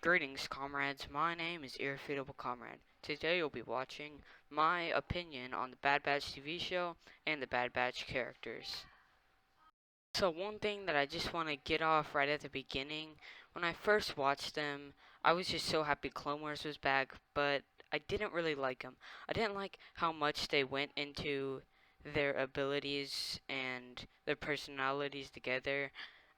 Greetings, comrades. My name is Irrefutable Comrade. Today you'll be watching my opinion on the Bad Batch TV show and the Bad Batch characters. So one thing that I just want to get off right at the beginning, when I first watched them, I was just so happy Clone Wars was back, but I didn't really like them. I didn't like how much they went into their abilities and their personalities together.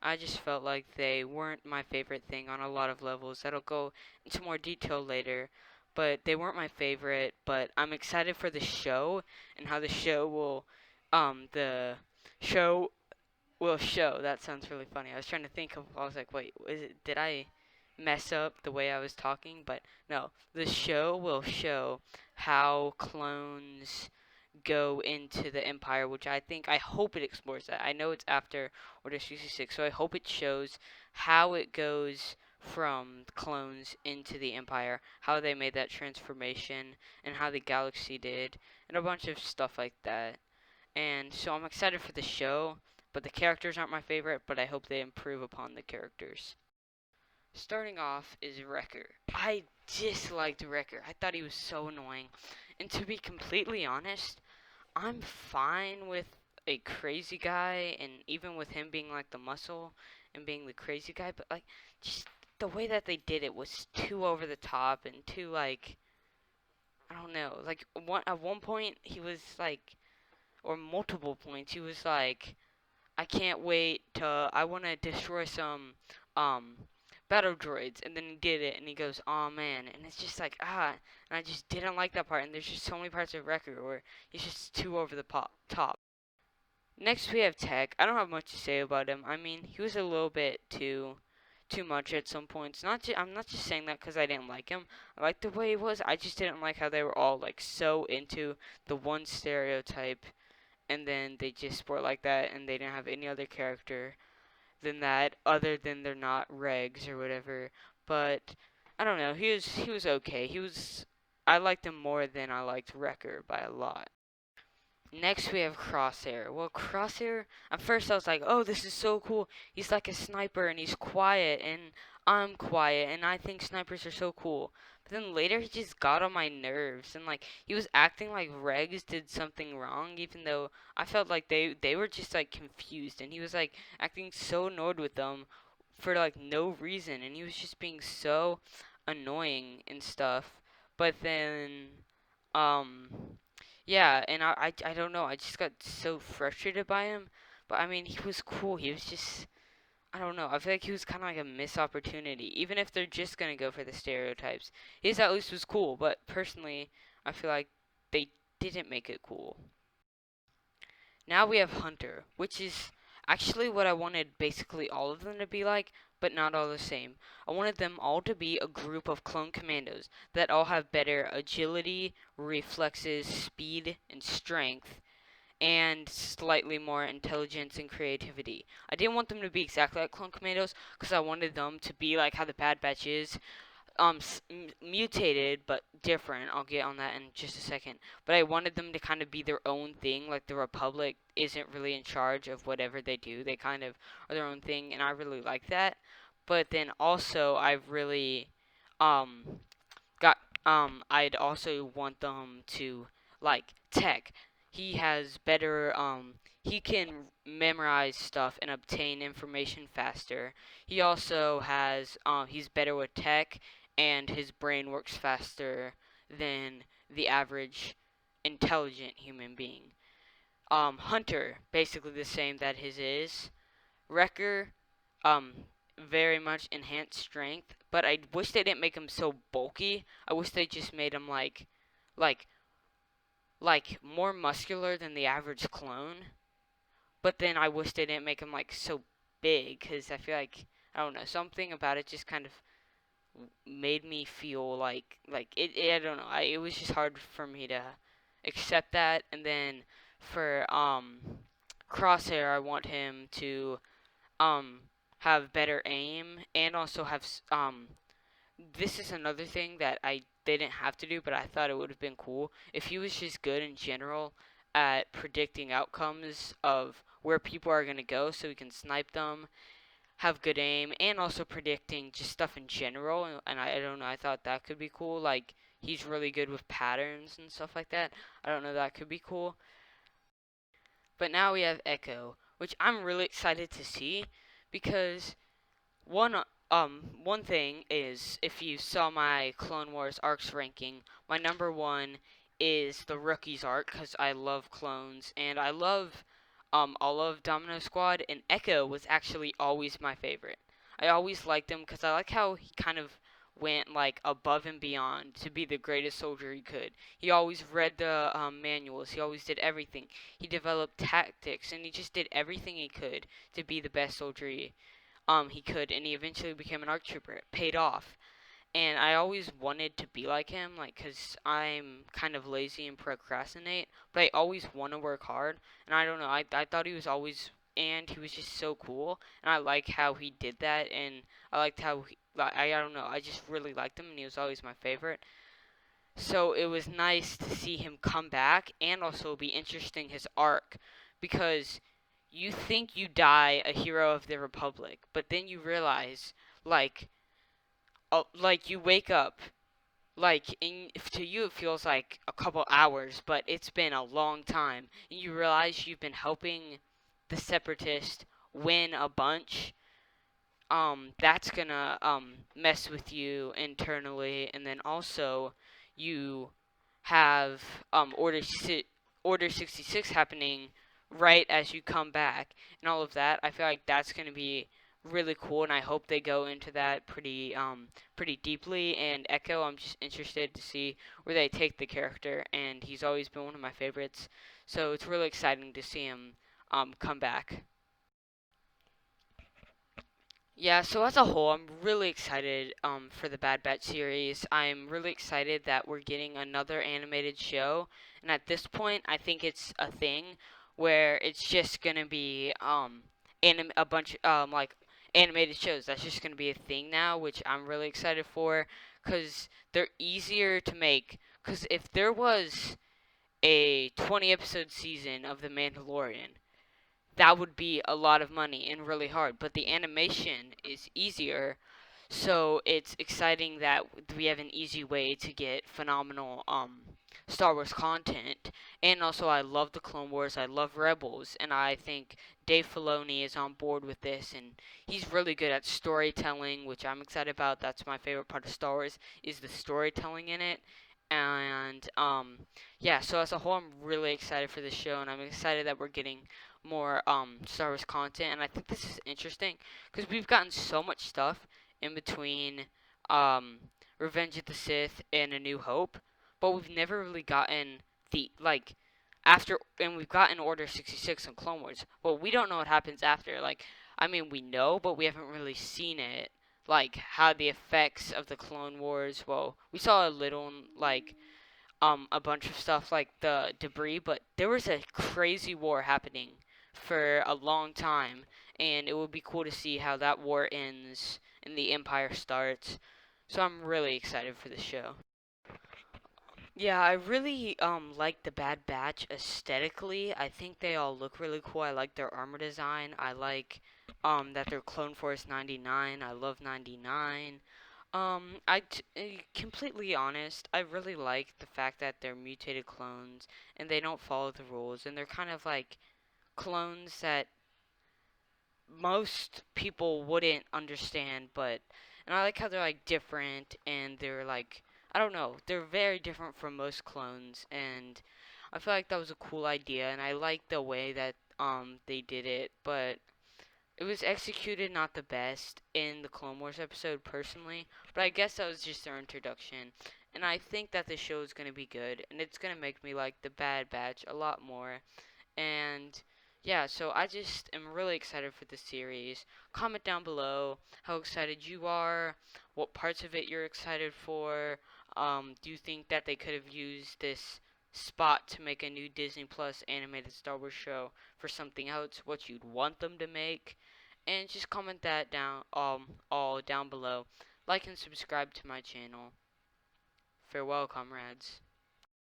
I just felt like they weren't my favorite thing on a lot of levels. That'll go into more detail later, but they weren't my favorite. But I'm excited for the show and how the show will show. That sounds really funny. I was trying to think of. I was like, wait, did I mess up the way I was talking? But no, the show will show how clones go into the Empire, which I hope it explores that. I know it's after Order 66, so I hope it shows how it goes from clones into the Empire, how they made that transformation, and how the galaxy did, and a bunch of stuff like that. And so I'm excited for the show, but the characters aren't my favorite, but I hope they improve upon the characters. Starting off is Wrecker. I disliked Wrecker. I thought he was so annoying. And to be completely honest, I'm fine with a crazy guy, and even with him being like the muscle and being the crazy guy, but like just the way that they did it was too over the top and too like I don't know. Like at one point he was like, or multiple points he was like, I can't wait to. I want to destroy some um battle droids, and then he did it, and he goes, "Oh man," and it's just like and I just didn't like that part. And there's just so many parts of Wrecker where he's just too over the top. Next we have Tech. I don't have much to say about him. I mean, he was a little bit too much at some points. I'm not just saying that because I didn't like him. I liked the way he was. I just didn't like how they were all like so into the one stereotype, and then they just were like that, and they didn't have any other character than that, other than they're not regs or whatever. But I don't know. He was okay. I liked him more than I liked Wrecker by a lot. Next we have Crosshair. Well, Crosshair, at first I was like, oh, this is so cool. He's like a sniper and he's quiet and I'm quiet and I think snipers are so cool. But then later he just got on my nerves and like he was acting like Regs did something wrong, even though I felt like they were just like confused, and he was like acting so annoyed with them for like no reason, and he was just being so annoying and stuff. But then um yeah, and I don't know. I just got so frustrated by him. But I mean, he was cool. He was just, I don't know. I feel like he was kind of like a missed opportunity. Even if they're just gonna go for the stereotypes, his at least was cool. But personally, I feel like they didn't make it cool. Now we have Hunter, which is actually what I wanted basically all of them to be like, but not all the same. I wanted them all to be a group of clone commandos that all have better agility, reflexes, speed, and strength, and slightly more intelligence and creativity. I didn't want them to be exactly like Clone Commandos because I wanted them to be like how the Bad Batch is, mutated but different. I'll get on that in just a second. But I wanted them to kind of be their own thing. Like the Republic isn't really in charge of whatever they do. They kind of are their own thing, and I really like that. But then also, I've really um got I'd also want them to like Tech. He has better he can memorize stuff and obtain information faster. He also has he's better with tech, and his brain works faster than the average intelligent human being. Hunter, basically the same that his is. Wrecker, um, very much enhanced strength, but I wish they didn't make him so bulky. I wish they just made him like, more muscular than the average clone. But then I wish they didn't make him like so big, because I feel like I don't know, something about it just kind of made me feel like I don't know. It was just hard for me to accept that. And then for Crosshair, I want him to um have better aim, and also have this is another thing that I didn't have to do, but I thought it would have been cool if he was just good in general at predicting outcomes of where people are going to go so he can snipe them. have good aim, and also predicting just stuff in general. And I don't know, I thought that could be cool. Like, he's really good with patterns and stuff like that. I don't know, that could be cool. But now we have Echo, which I'm really excited to see because one thing is, if you saw my Clone Wars arcs ranking, my number one is the Rookies arc because I love clones and I love all of Domino Squad, and Echo was actually always my favorite. I always liked him because I like how he kind of went like above and beyond to be the greatest soldier he could. He always read the manuals. He always did everything. He developed tactics, and he just did everything he could to be the best soldier he could, and he eventually became an ARC trooper. It paid off, and I always wanted to be like him, like, cause I'm kind of lazy and procrastinate, but I always want to work hard, and I don't know, I thought he was always, and he was just so cool, and I like how he did that, and I liked how like, I don't know, I just really liked him, and he was always my favorite. So it was nice to see him come back, and also be interesting his arc, because you think you die a hero of the Republic, but then you realize, like, like you wake up, like to you it feels like a couple hours, but it's been a long time, and you realize you've been helping the Separatists win a bunch. That's gonna mess with you internally, and then also you have Order 66 happening right as you come back, and all of that. I feel like that's gonna be really cool, and I hope they go into that pretty deeply. And Echo, I'm just interested to see where they take the character, and he's always been one of my favorites, so it's really exciting to see him come back. Yeah, so as a whole, I'm really excited for the Bad Batch series. I'm really excited that we're getting another animated show, and at this point, I think it's a thing where it's just gonna be a bunch like animated shows. That's just gonna be a thing now, which I'm really excited for, cause they're easier to make. Cause if there was a 20 episode season of The Mandalorian, that would be a lot of money and really hard. But the animation is easier, so it's exciting that we have an easy way to get phenomenal Star Wars content. And also, I love the Clone Wars. I love Rebels, and I think Dave Filoni is on board with this, and he's really good at storytelling, which I'm excited about. That's my favorite part of Star Wars, is the storytelling in it. And yeah, so as a whole, I'm really excited for this show, and I'm excited that we're getting more Star Wars content. And I think this is interesting because we've gotten so much stuff in between um, Revenge of the Sith and A New Hope, but we've never really gotten the like after, and we've gotten Order 66 and Clone Wars. Well, we don't know what happens after. Like, I mean, we know, but we haven't really seen it. Like how the effects of the Clone Wars. Well, we saw a little like a bunch of stuff like the debris, but there was a crazy war happening for a long time, and it would be cool to see how that war ends and the Empire starts. So I'm really excited for the show. Yeah, I really like the Bad Batch aesthetically. I think they all look really cool. I like their armor design. I like that they're Clone Force 99. I love 99. Completely honest, I really like the fact that they're mutated clones and they don't follow the rules, and they're kind of like clones that most people wouldn't understand, but and I like how they're like different, and they're like, I don't know, they're very different from most clones, and I feel like that was a cool idea, and I like the way that they did it, but it was executed not the best in the Clone Wars episode personally, but I guess that was just their introduction. And I think that the show is going to be good, and it's going to make me like the Bad Batch a lot more. And yeah, so I just am really excited for the series. Comment down below how excited you are, what parts of it you're excited for. Do you think that they could have used this spot to make a new Disney Plus animated Star Wars show for something else? What you'd want them to make? And just comment that down all down below. Like and subscribe to my channel. Farewell, comrades.